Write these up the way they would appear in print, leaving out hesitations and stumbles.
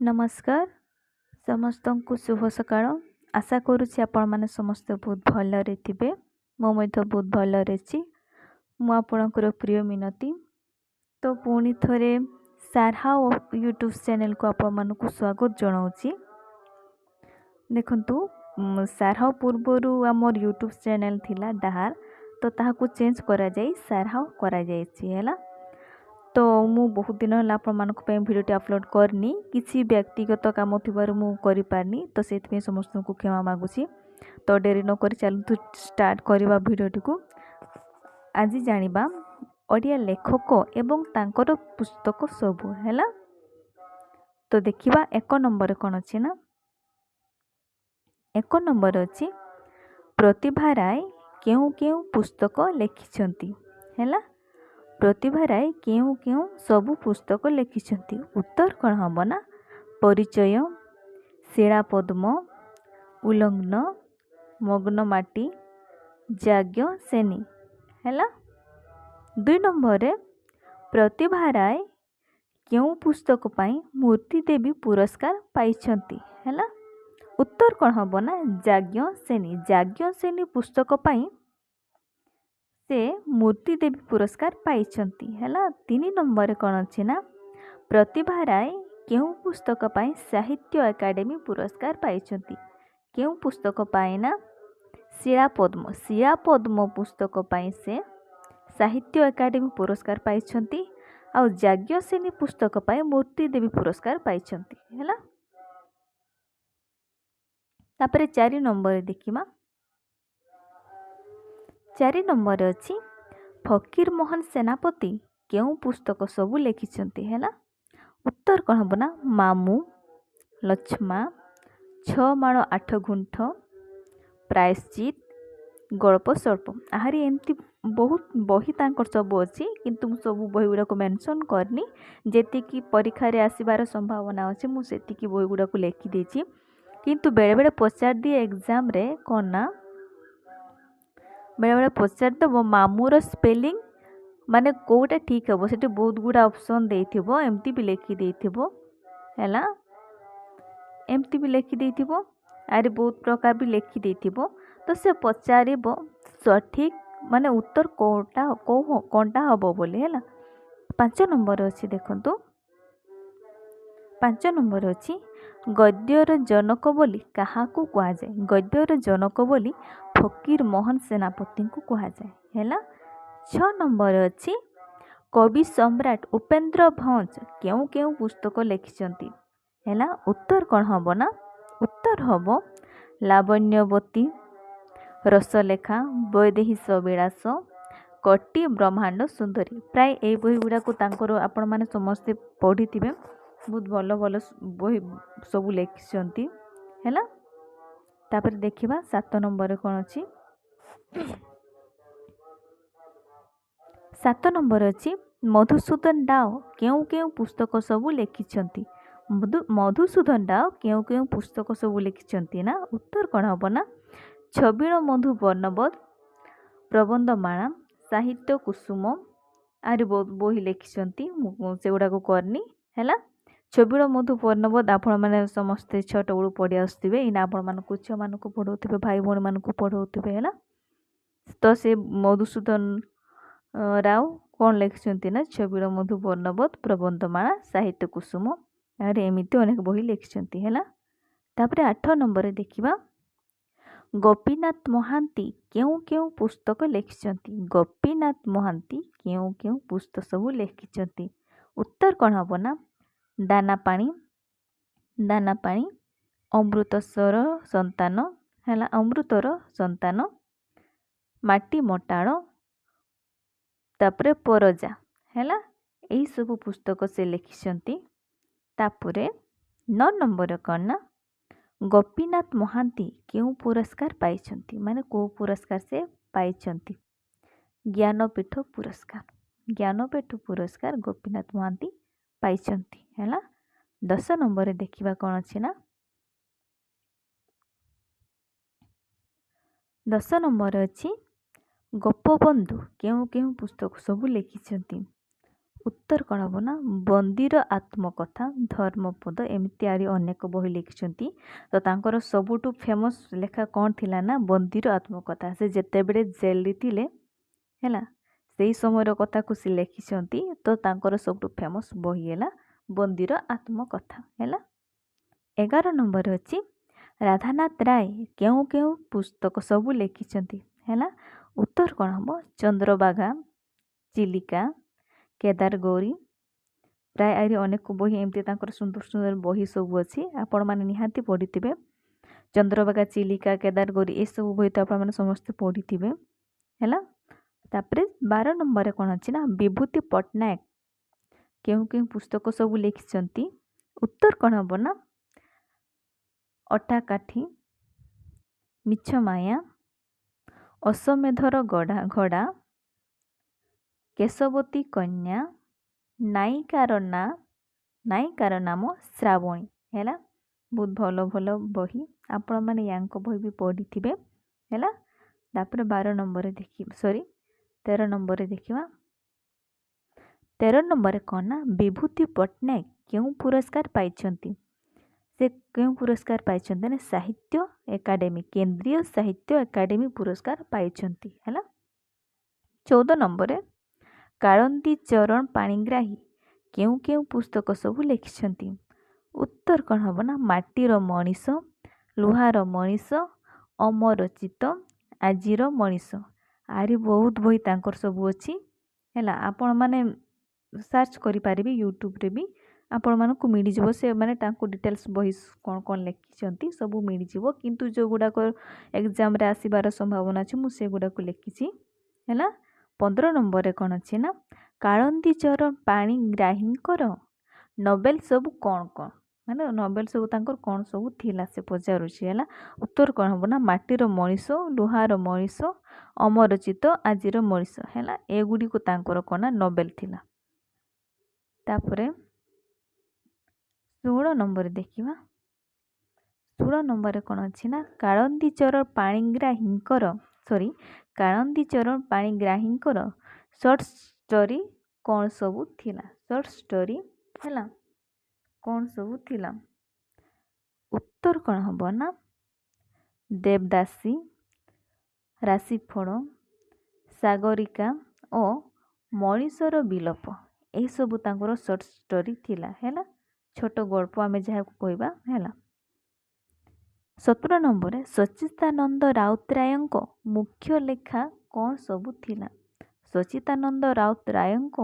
नमस्कार समस्त को शुभ सकाळ। आशा करुच्ची आपण मैंने समस्त बहुत भलरे थे। मुझे बहुत भलरे अच्छी। मुझर प्रिय मिनती। तो पुणी थे सारहा यूट्यूब चैनल को आपण मानक स्वागत जनाऊँगी। देखु सारहा पूर्वर आमर यूट्यूब चैनल थिला डाहार, तो ताहाकू चेंज करा जाई सारहा करा जायछि हैला। तो मु बहुत दिन है आपको भिडियोटी अपलोड करनी किसी व्यक्तिगत काम थी मु पारनी, तो से समस्त को क्षमा मागुची। तो डेरी न कर चलतु स्टार्ट करवा भिडियोटी को। आज जानिबा ओडिया लेखक एवं तांकर पुस्तक सबू हैला। तो देखिबा एक नंबर कौन अच्छी ना, एक नंबर अच्छी प्रतिभा राय केउ केउ पुस्तक लिखिछंती हैला। प्रतिभा राय केउ केउ सबु पुस्तक लिखिछंती। उत्तर कौन हम ना, परिचय, शिला पद्म, उल्लंघन, मग्न माटी, जाग्ञ सेनी हैला। 2 नंबर रे प्रतिभा राय केउ पुस्तक पाई मूर्ति देवी पुरस्कार पाइछंती हैला। उत्तर कौन हम ना, जाग्ञ सेनी। जाग्ञ सेनी पुस्तक पाई से मूर्ति देवी पुरस्कार पाइछंती हैला। 3 नंबर कौन अच्छी ना, प्रतिभा राय केउ पुस्तक पाई साहित्य एकाडेमी पुरस्कार पाइछंती। केउ पुस्तक पाई ना, शिला पद्म। शिला पद्म पुस्तक पाई से साहित्य एकाडेमी पुरस्कार पाइछंती। आ जाग्ञ सेनी पुस्तक पाई मूर्ति देवी पुरस्कार पाइछंती हैला। तापरे 4 नंबर देखिमा। 4 नंबर अच्छी फकीर मोहन सेनापति केउ पुस्तक सबू लिखिछंती हैला। उत्तर कौन हम ना, मामू, लक्ष्मा, 6 माण 8 गुंठ, प्रायश्चित, गल्प सर्प। आहरी एमती बहुत बही तांकर सब अच्छी, किंतु सब बही गुड़ाक मेंशन करनी। जेतिकी परीक्षा रे आसीबार संभावना अच्छे मुझे बही गुड़ाक लिखि देछि। किंतु बेले बेले पचार दिए एग्जाम रे कौन ना, बेले बेले पचार देव मामूर स्पेलिंग माने कोटा ठीक हे से बहुत गुड़ा ऑप्शन देथिबो, एमती भी लिखि देथिबो हैला। एमती भी लिखि देथिबो, आरे बहुत प्रकार भी लिखि देथिबो। तो से पचारिबो सठिक माने उत्तर कोटा कोनटा हबो बोले हैला। 5 नंबर अछि देखंतु। 5 नंबर अछि गद्यर जनक बोली काहाकू कहा जाए। गद्यर जनक बोली फकीर मोहन सेनापति को कहा जाए हैला। 6 नंबर अच्छी कवि सम्राट उपेंद्र भंज केउ केउ पुस्तक लिखिछंती हैला। उत्तर कौन हम ना, उत्तर हम लावण्यवती, रसलेखा, वैदेहीश विलास, कटी ब्रह्मांड सुंदरी। प्राय ए बही गुड़ा को तांकर आपण माने समस्ते पढ़ी थिबे। बहुत भल भल बही सबू लिखिछंती हैला। तापर देखिबा 7 नंबर कौन अछि। 7 नंबर अच्छी मधुसूदन दाओ केउ केउ पुस्तक सबू लिखिछंती। मधुसूदन दाओ केउ केउ पुस्तक सबू लिखिछंती ना। उत्तर कौन हम ना, छबिल मधु वर्णबोध, प्रबंधमाला, साहित्य कुसुम। आरे बहुत बही लिखिछंती से गुड़ा को करनी हैला। छबिल मधु वर्णबोध आपण माने समस्ते छोट बड़ू पढ़ी आसुथिबे। इना आपण मानकु छुआ मानकु पढ़ौथिबे, भाई भौणी मानकु पढ़ौथिबे हैला। तो से मधुसूदन राव कौन लिखिछंती ना, छबिल मधु वर्णबोध, प्रबंधमाला, साहित्य कुसुम। आरे एमिति अनेक बही लिखिछंती हैला। तापरे 8 नंबर देखिबा गोपीनाथ महांती केउ केउ पुस्तक लिखिछंती। गोपीनाथ महांती केउ केउ पुस्तक सबू लिखिछंती। उत्तर कौन हम ना, दाना पानी, दाना पानी, अमृतसर संतान हैला, अमृतर संतान, माटी मटाड़, तापरे परजा हैला। यही सब पुस्तक से लिखिछंती। तापरे 9 नंबर कौन ना, गोपीनाथ महांती केउ पुरस्कार पाइछंती। माने को पुरस्कार से पाइछंती, ज्ञानपीठ पुरस्कार। ज्ञानपीठ पुरस्कार गोपीनाथ महांती पाइछंती हैला। 10 नंबर देखिबा कौन अछि ना, 10 नंबर अछि गोपबंधु केउ केउ पुस्तक सबू लिखिछंती। ଉତ୍ତର କ'ଣ ହେବ ନା ବନ୍ଦୀର ଆତ୍ମକଥା, ଧର୍ମପଦ ଏମିତି ଆହୁରି ଅନେକ ବହି ଲେଖିଛନ୍ତି। ତ ତାଙ୍କର ସବୁଠୁ ଫେମସ୍ ଲେଖା କ'ଣ ଥିଲା ନା ବନ୍ଦୀର ଆତ୍ମକଥା। ସେ ଯେତେବେଳେ ଜେଲରେ ଥିଲେ ହେଲା ସେଇ ସମୟର କଥାକୁ ସେ ଲେଖିଛନ୍ତି। ତ ତାଙ୍କର ସବୁଠୁ ଫେମସ୍ ବହି ହେଲା ବନ୍ଦୀର ଆତ୍ମକଥା ହେଲା। 11 ନମ୍ବର ଅଛି ରାଧାନାଥ ରାୟ କେଉଁ କେଉଁ ପୁସ୍ତକ ସବୁ ଲେଖିଛନ୍ତି ହେଲା। ଉତ୍ତର କ'ଣ ହେବ ଚନ୍ଦ୍ରଭାଗା, ଚିଲିକା, କେଦାରଗୌରୀ, ପ୍ରାୟ ଆହୁରି ଅନେକ ବହି ଏମିତି ତାଙ୍କର ସୁନ୍ଦର ସୁନ୍ଦର ବହି ସବୁ ଅଛି। ଆପଣମାନେ ନିହାତି ପଢ଼ିଥିବେ। ଚନ୍ଦ୍ରଭାଗା, ଚିଲିକା, କେଦାରଗୌରୀ ଏସବୁ ବହି ତ ଆପଣମାନେ ସମସ୍ତେ ପଢ଼ିଥିବେ ହେଲା। ତାପରେ 12 ନମ୍ବରରେ କ'ଣ ଅଛି ନା ବିଭୂତି ପଟ୍ଟନାୟକ କେଉଁ କେଉଁ ପୁସ୍ତକ ସବୁ ଲେଖିଛନ୍ତି। ଉତ୍ତର କ'ଣ ହେବ ନା ଅଟାକାଠି, ମିଛ ମାୟା, ଅଶ୍ୱମେଧର ଘୋଡ଼ା, କେଶବତୀ କନ୍ୟା, ନାୟିକାର ନାମ ଶ୍ରାବଣୀ ହେଲା। ବହୁତ ଭଲ ଭଲ ବହି, ଆପଣମାନେ ୟାଙ୍କ ବହି ବି ପଢ଼ିଥିବେ ହେଲା। ତାପରେ 13 ନମ୍ବରରେ ଦେଖିବା। 13 ନମ୍ବରରେ କ'ଣ ନା ବିଭୂତି ପଟ୍ଟନାୟକ କେଉଁ ପୁରସ୍କାର ପାଇଛନ୍ତି। ସେ କେଉଁ ପୁରସ୍କାର ପାଇଛନ୍ତି ନା ସାହିତ୍ୟ ଏକାଡେମୀ, କେନ୍ଦ୍ରୀୟ ସାହିତ୍ୟ ଏକାଡେମୀ ପୁରସ୍କାର ପାଇଛନ୍ତି ହେଲା। 14 ନମ୍ବରରେ କାଳନ୍ଦୀ ଚରଣ ପାଣିଗ୍ରାହୀ କେଉଁ କେଉଁ ପୁସ୍ତକ ସବୁ ଲେଖିଛନ୍ତି। ଉତ୍ତର କ'ଣ ହେବ ନା ମାଟିର ମଣିଷ, ଲୁହାର ମଣିଷ, ଅମରଚିତ, ଆଜିର ମଣିଷ। ଆହୁରି ବହୁତ ବହି ତାଙ୍କର ସବୁ ଅଛି ହେଲା। ଆପଣମାନେ ସର୍ଚ୍ଚ କରିପାରିବେ ୟୁଟ୍ୟୁବରେ ବି ଆପଣମାନଙ୍କୁ ମିଳିଯିବ। ସେମାନେ ତାଙ୍କୁ ଡିଟେଲ୍ସ ବହି କ'ଣ କ'ଣ ଲେଖିଛନ୍ତି ସବୁ ମିଳିଯିବ। କିନ୍ତୁ ଯେଉଁଗୁଡ଼ାକ ଏକ୍ଜାମ୍ରେ ଆସିବାର ସମ୍ଭାବନା ଅଛି ମୁଁ ସେଗୁଡ଼ାକୁ ଲେଖିଛି ହେଲା। 15 ନମ୍ବରରେ କ'ଣ ଅଛି ନା କାଳନ୍ଦୀ ଚରଣ ପାଣିଗ୍ରାହୀଙ୍କର ନୋବେଲ୍ ସବୁ କ'ଣ କ'ଣ, ମାନେ ନୋବେଲ୍ ସବୁ ତାଙ୍କର କ'ଣ ସବୁ ଥିଲା ସେ ପଚାରୁଛି ହେଲା। ଉତ୍ତର କ'ଣ ହେବ ନା ମାଟିର ମଣିଷ, ଲୁହାର ମଣିଷ, ଅମରଚିତ, ଆଜିର ମଣିଷ ହେଲା। ଏଗୁଡ଼ିକୁ ତାଙ୍କର କ'ଣ ନା ନୋବେଲ୍ ଥିଲା। ତାପରେ 16 ନମ୍ବରରେ ଦେଖିବା। 16 ନମ୍ବରରେ କ'ଣ ଅଛି ନା କାଳନ୍ଦୀ ଚରଣ ପାଣିଗ୍ରାହୀଙ୍କର ସର୍ଟ ଷ୍ଟୋରି କ'ଣ ସବୁ ଥିଲା। ସର୍ଟ ଷ୍ଟୋରି ହେଲା କ'ଣ ସବୁ ଥିଲା। ଉତ୍ତର କ'ଣ ହେବ ନା ଦେବଦାସୀ, ରାଶିଫଳ, ସାଗରିକା ଓ ମଣିଷର ବିଲୋପ ଏହିସବୁ ତାଙ୍କର ସର୍ଟ ଷ୍ଟୋରି ଥିଲା ହେଲା। ଛୋଟ ଗଳ୍ପ ଆମେ ଯାହାକୁ କହିବା ହେଲା। 17 ନମ୍ବରରେ ସଚ୍ଚିଦାନନ୍ଦ ରାଉତରାୟଙ୍କ ମୁଖ୍ୟ ଲେଖା କ'ଣ ସବୁ ଥିଲା। ସଚ୍ଚିଦାନନ୍ଦ ରାଉତରାୟଙ୍କ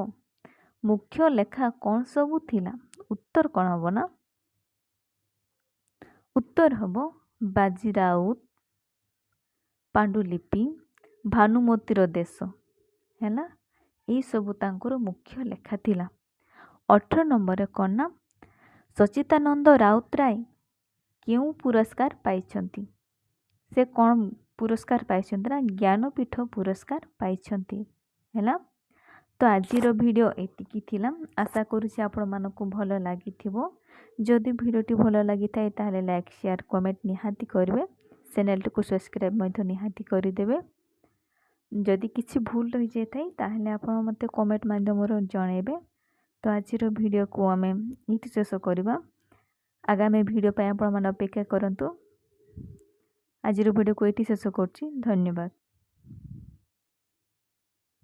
ମୁଖ୍ୟ ଲେଖା କ'ଣ ସବୁ ଥିଲା। ଉତ୍ତର କ'ଣ ହେବ ନା ଉତ୍ତର ହେବ ବାଜି ରାଉତ, ପାଣ୍ଡୁଲିପି, ଭାନୁମତୀର ଦେଶ ହେଲା। ଏହିସବୁ ତାଙ୍କର ମୁଖ୍ୟ ଲେଖା ଥିଲା। 18 ନମ୍ବରରେ କ'ଣ ନା ସଚ୍ଚିଦାନନ୍ଦ ରାଉତରାୟ କେଉଁ ପୁରସ୍କାର ପାଇଛନ୍ତି। ସେ କ'ଣ ପୁରସ୍କାର ପାଇଛନ୍ତି ନା ଜ୍ଞାନପୀଠ ପୁରସ୍କାର ପାଇଛନ୍ତି ହେଲା। ତ ଆଜିର ଭିଡ଼ିଓ ଏତିକି ଥିଲା। ଆଶା କରୁଛି ଆପଣମାନଙ୍କୁ ଭଲ ଲାଗିଥିବ। ଯଦି ଭିଡ଼ିଓଟି ଭଲ ଲାଗିଥାଏ ତାହେଲେ ଲାଇକ୍, ସେୟାର, କମେଣ୍ଟ ନିହାତି କରିବେ। ଚ୍ୟାନେଲଟିକୁ ସବସ୍କ୍ରାଇବ୍ ମଧ୍ୟ ନିହାତି କରିଦେବେ। ଯଦି କିଛି ଭୁଲ ରହିଯାଇଥାଏ ତାହେଲେ ଆପଣ ମୋତେ କମେଣ୍ଟ ମାଧ୍ୟମରେ ଜଣାଇବେ। ତ ଆଜିର ଭିଡ଼ିଓକୁ ଆମେ ଏଇଠି ଶେଷ କରିବା। ଆଗାମୀ ଭିଡ଼ିଓ ପାଇଁ ଆପଣମାନେ ଅପେକ୍ଷା କରନ୍ତୁ। ଆଜିର ଭିଡ଼ିଓକୁ ଏଇଠି ଶେଷ କରୁଛି। ଧନ୍ୟବାଦ।